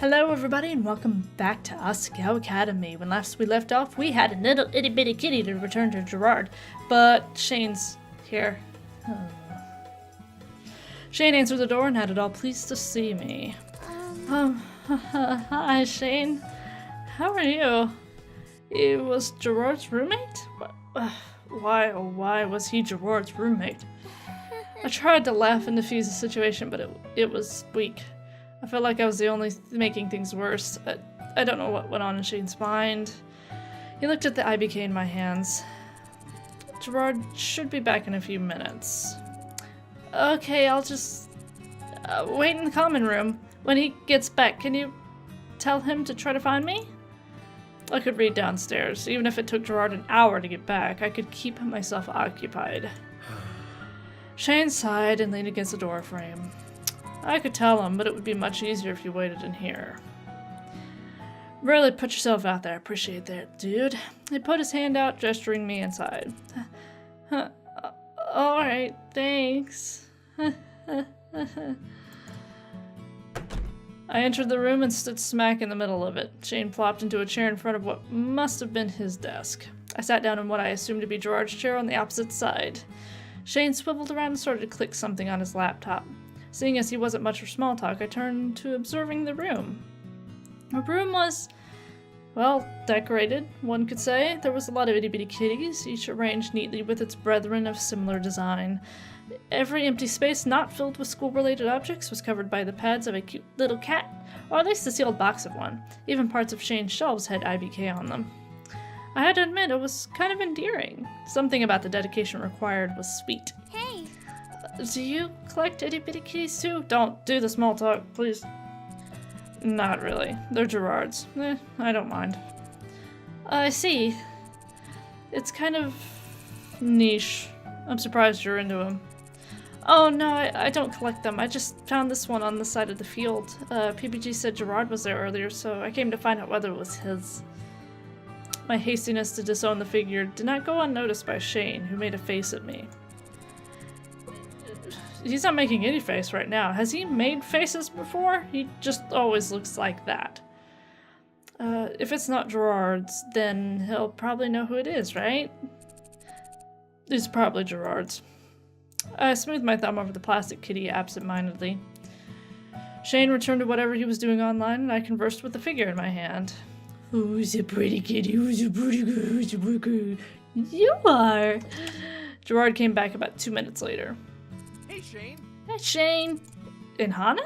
Hello everybody and welcome back to Asagao Academy. When last we left off, we had a little itty bitty kitty to return to Gerard, but Shane's here. Shane answered the door and had it all pleased to see me. Hi Shane. How are you? He was Gerard's roommate? Why, oh why was he Gerard's roommate? I tried to laugh and defuse the situation, but it was weak. I felt like I was the only making things worse. I don't know what went on in Shane's mind. He looked at the IBK in my hands. Gerard should be back in a few minutes. Okay, I'll just wait in the common room. When he gets back, can you tell him to try to find me? I could read downstairs. Even if it took Gerard an hour to get back, I could keep myself occupied. Shane sighed and leaned against the door frame. I could tell him, but it would be much easier if you waited in here. Really put yourself out there. I appreciate that, dude. He put his hand out, gesturing me inside. Alright, thanks. I entered the room and stood smack in the middle of it. Shane plopped into a chair in front of what must have been his desk. I sat down in what I assumed to be Gerard's chair on the opposite side. Shane swiveled around and started to click something on his laptop. Seeing as he wasn't much for small talk, I turned to observing the room. The room was, well, decorated, one could say. There was a lot of itty-bitty kitties, each arranged neatly with its brethren of similar design. Every empty space not filled with school-related objects was covered by the pads of a cute little cat, or at least a sealed box of one. Even parts of Shane's shelves had IBK on them. I had to admit, it was kind of endearing. Something about the dedication required was sweet. Hey! Do you collect itty-bitty kitties too? Don't do the small talk, please. Not really. They're Gerard's. I don't mind. I see. It's kind of niche. I'm surprised you're into them. Oh no, I don't collect them. I just found this one on the side of the field. PBG said Gerard was there earlier, so I came to find out whether it was his. My hastiness to disown the figure did not go unnoticed by Shane, who made a face at me. He's not making any face right now. Has he made faces before? He just always looks like that. If it's not Gerard's, then he'll probably know who it is, right? It's probably Gerard's. I smoothed my thumb over the plastic kitty absent-mindedly. Shane returned to whatever he was doing online, and I conversed with the figure in my hand. Who's a pretty kitty? Who's a pretty girl? Who's a pretty girl? You are! Gerard came back about 2 minutes later. Hey, Shane. Hey, Shane. And Hana?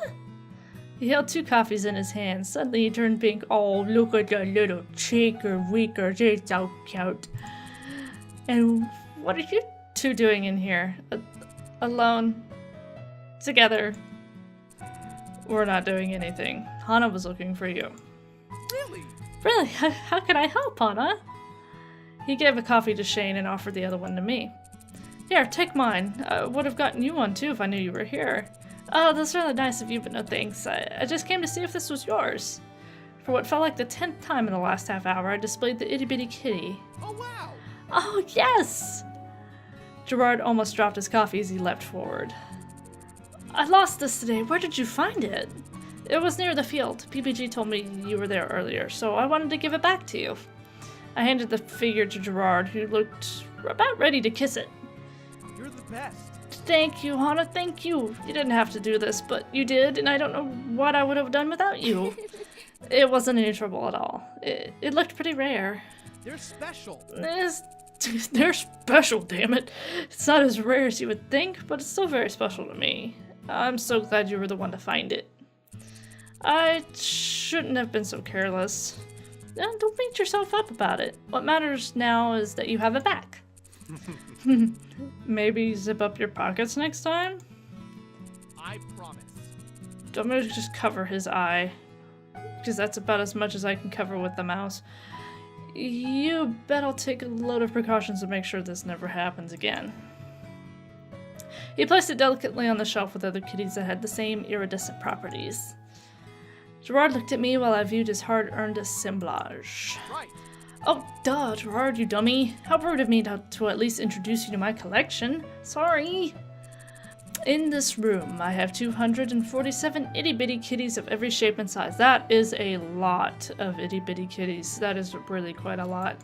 He held 2 coffees in his hand. Suddenly he turned pink. Oh, look at the little shaker-weaker. They're so cute. And what are you two doing in here? Alone? Together? We're not doing anything. Hana was looking for you. Really? Really? How can I help, Hana? He gave a coffee to Shane and offered the other one to me. Here, take mine. I would have gotten you one too if I knew you were here. Oh, that's really nice of you, but no thanks. I just came to see if this was yours. For what felt like the 10th time in the last half hour, I displayed the itty-bitty kitty. Oh, wow! Oh, yes! Gerard almost dropped his coffee as he leapt forward. I lost this today. Where did you find it? It was near the field. PPG told me you were there earlier, so I wanted to give it back to you. I handed the figure to Gerard, who looked about ready to kiss it. You're the best. Thank you, Hana, thank you. You didn't have to do this, but you did, and I don't know what I would have done without you. It wasn't any trouble at all. It looked pretty rare. They're special. They're special, damn it. It's not as rare as you would think, but it's still very special to me. I'm so glad you were the one to find it. I shouldn't have been so careless. Don't beat yourself up about it. What matters now is that you have it back. Maybe zip up your pockets next time? I promise. I'm gonna just cover his eye, because that's about as much as I can cover with the mouse. You bet I'll take a load of precautions to make sure this never happens again. He placed it delicately on the shelf with other kitties that had the same iridescent properties. Gerard looked at me while I viewed his hard-earned assemblage. Right. Oh, duh, Gerard, you dummy. How rude of me to at least introduce you to my collection. Sorry. In this room, I have 247 itty-bitty kitties of every shape and size. That is a lot of itty-bitty kitties. That is really quite a lot.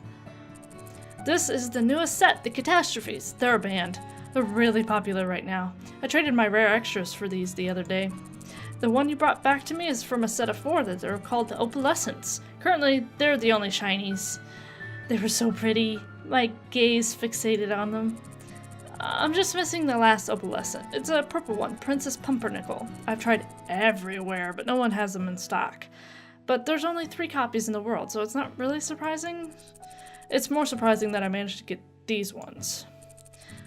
This is the newest set, the Catastrophes. They're a band. They're really popular right now. I traded my rare extras for these the other day. The one you brought back to me is from a set of 4 that are called the Opalescents. Currently, they're the only shinies. They were so pretty. My gaze fixated on them. I'm just missing the last opalescent. It's a purple one, Princess Pumpernickel. I've tried everywhere, but no one has them in stock. But there's only 3 copies in the world, so it's not really surprising. It's more surprising that I managed to get these ones.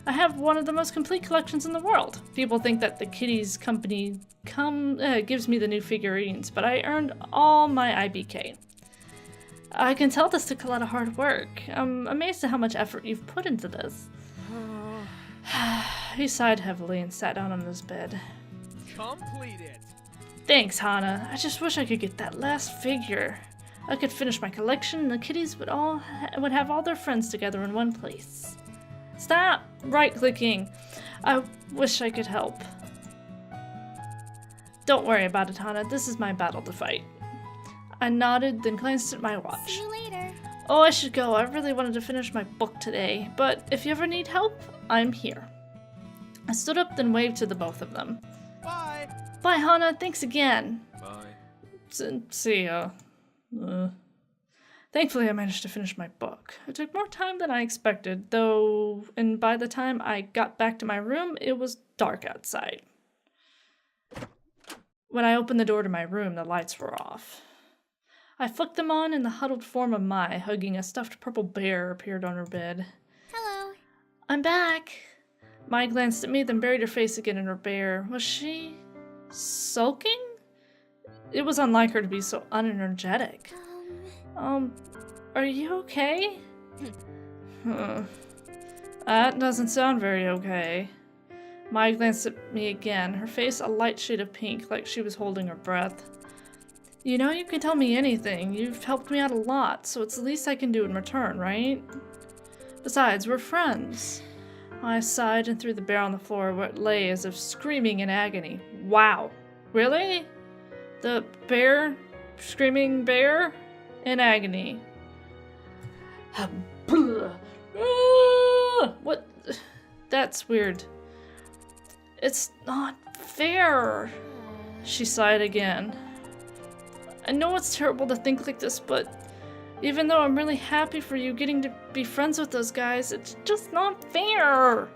I have one of the most complete collections in the world. People think that the Kitties company gives me the new figurines, but I earned all my IBK. I can tell this took a lot of hard work. I'm amazed at how much effort you've put into this. He sighed heavily and sat down on his bed. Completed. Thanks, Hana. I just wish I could get that last figure. I could finish my collection and the kitties would have all their friends together in one place. Stop right-clicking. I wish I could help. Don't worry about it, Hana. This is my battle to fight. I nodded, then glanced at my watch. See you later. Oh, I should go. I really wanted to finish my book today, but if you ever need help, I'm here. I stood up, then waved to the both of them. Bye. Bye, Hana. Thanks again. Bye. See ya. Thankfully, I managed to finish my book. It took more time than I expected, though, and by the time I got back to my room, it was dark outside. When I opened the door to my room, the lights were off. I flicked them on, and the huddled form of Mai, hugging a stuffed purple bear, appeared on her bed. Hello. I'm back. Mai glanced at me, then buried her face again in her bear. Was she sulking? It was unlike her to be so unenergetic. Are you okay? That doesn't sound very okay. Mai glanced at me again, her face a light shade of pink, like she was holding her breath. You know you can tell me anything. You've helped me out a lot, so it's the least I can do in return, right? Besides, we're friends. I sighed and threw the bear on the floor where it lay as if screaming in agony. Wow. Really? The bear? Screaming bear? In agony. What? That's weird. It's not fair. She sighed again. I know it's terrible to think like this, but even though I'm really happy for you getting to be friends with those guys, it's just not fair.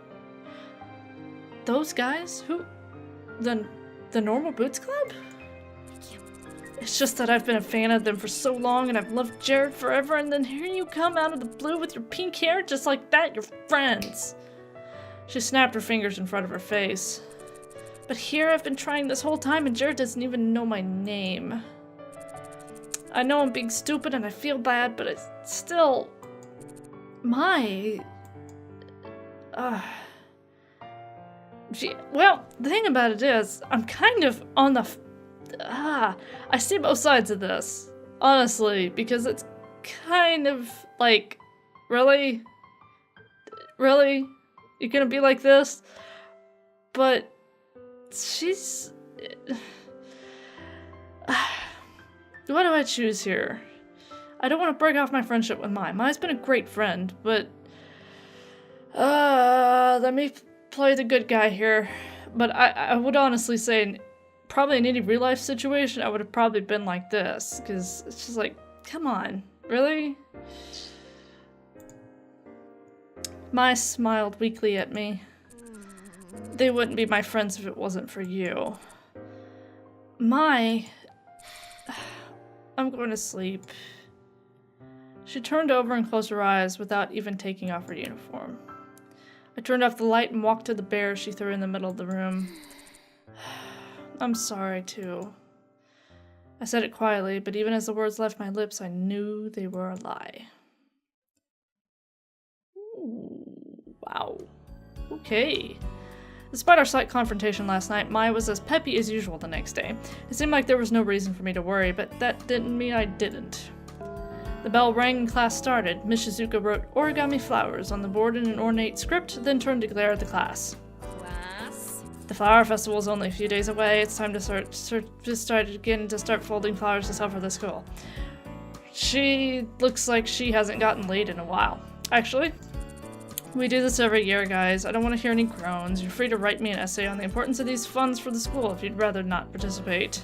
Those guys? Who? The Normal Boots Club? It's just that I've been a fan of them for so long and I've loved Jared forever, and then here you come out of the blue with your pink hair just like that, you're friends. She snapped her fingers in front of her face. But here I've been trying this whole time and Jared doesn't even know my name. I know I'm being stupid and I feel bad, but it's still... Well, the thing about it is, I'm kind of on the... I see both sides of this, honestly, because it's kind of like, really? Really? You're gonna be like this? But she's... What do I choose here? I don't want to break off my friendship with Mai. Mai's been a great friend, but... let me play the good guy here. But I would honestly say, probably in any real-life situation, I would have probably been like this. Because it's just like, come on. Really? Mai smiled weakly at me. They wouldn't be my friends if it wasn't for you. Mai... I'm going to sleep. She turned over and closed her eyes without even taking off her uniform. I turned off the light and walked to the bear she threw in the middle of the room. I'm sorry, too. I said it quietly, but even as the words left my lips, I knew they were a lie. Ooh, wow. Okay. Despite our slight confrontation last night, Mai was as peppy as usual the next day. It seemed like there was no reason for me to worry, but that didn't mean I didn't. The bell rang and class started. Miss Shizuka wrote "Origami flowers" on the board in an ornate script, then turned to glare at the class. Class, The flower festival is only a few days away. It's time to start folding flowers to sell for the school. She looks like she hasn't gotten laid in a while. Actually, we do this every year, guys. I don't want to hear any groans. You're free to write me an essay on the importance of these funds for the school if you'd rather not participate.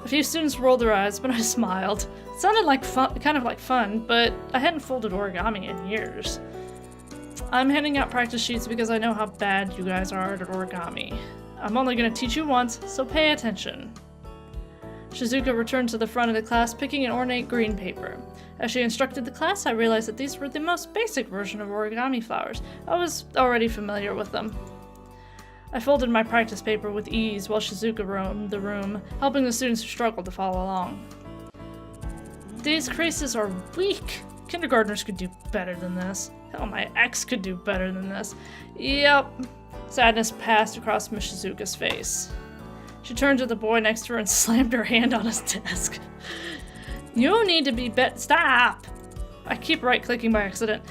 A few students rolled their eyes, but I smiled. It sounded like kind of like fun, but I hadn't folded origami in years. I'm handing out practice sheets because I know how bad you guys are at origami. I'm only going to teach you once, so pay attention. Shizuka returned to the front of the class, picking an ornate green paper. As she instructed the class, I realized that these were the most basic version of origami flowers. I was already familiar with them. I folded my practice paper with ease while Shizuka roamed the room, helping the students who struggled to follow along. These creases are weak. Kindergartners could do better than this. Hell, my ex could do better than this. Yep. Sadness passed across Miss Shizuka's face. She turned to the boy next to her and slammed her hand on his desk. You need to be Stop! I keep right-clicking by accident.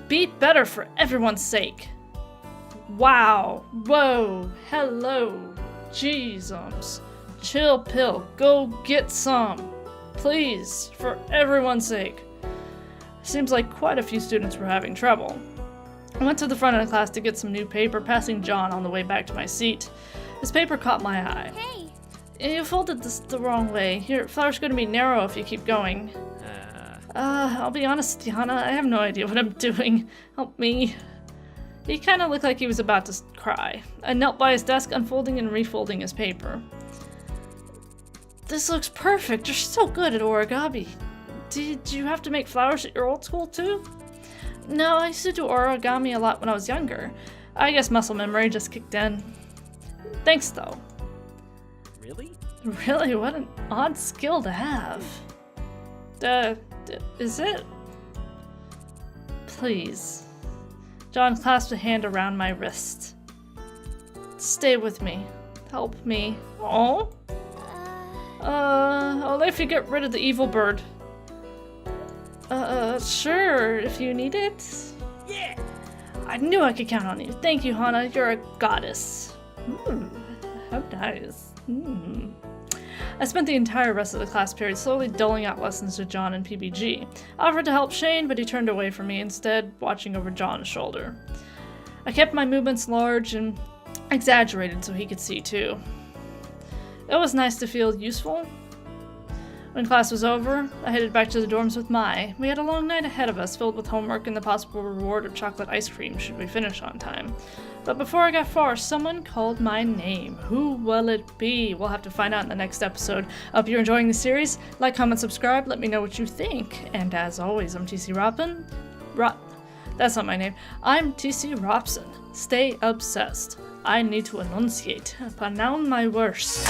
Be better for everyone's sake. Wow. Whoa. Hello. Jeezums. Chill pill. Go get some. Please. For everyone's sake. Seems like quite a few students were having trouble. I went to the front of the class to get some new paper, passing John on the way back to my seat. His paper caught my eye. Hey! You folded this the wrong way. Your flower's going to be narrow if you keep going. I'll be honest, Hana, I have no idea what I'm doing. Help me. He kind of looked like he was about to cry. I knelt by his desk, unfolding and refolding his paper. This looks perfect. You're so good at origami. Did you have to make flowers at your old school too? No, I used to do origami a lot when I was younger. I guess muscle memory just kicked in. Thanks though. Really? Really? What an odd skill to have. Is it? Please. John clasped a hand around my wrist. Stay with me. Help me. Oh? Only if you get rid of the evil bird. Sure, if you need it. Yeah! I knew I could count on you. Thank you, Hana. You're a goddess. How nice. I spent the entire rest of the class period slowly doling out lessons to John and PBG. I offered to help Shane, but he turned away from me, instead watching over John's shoulder. I kept my movements large and exaggerated so he could see too. It was nice to feel useful. When class was over, I headed back to the dorms with Mai. We had a long night ahead of us, filled with homework and the possible reward of chocolate ice cream should we finish on time. But before I got far, someone called my name. Who will it be? We'll have to find out in the next episode. I hope you're enjoying the series. Like, comment, subscribe, let me know what you think. And as always, I'm TC Robin. That's not my name. I'm TC Robson. Stay obsessed. I need to enunciate. Pronounce my worst.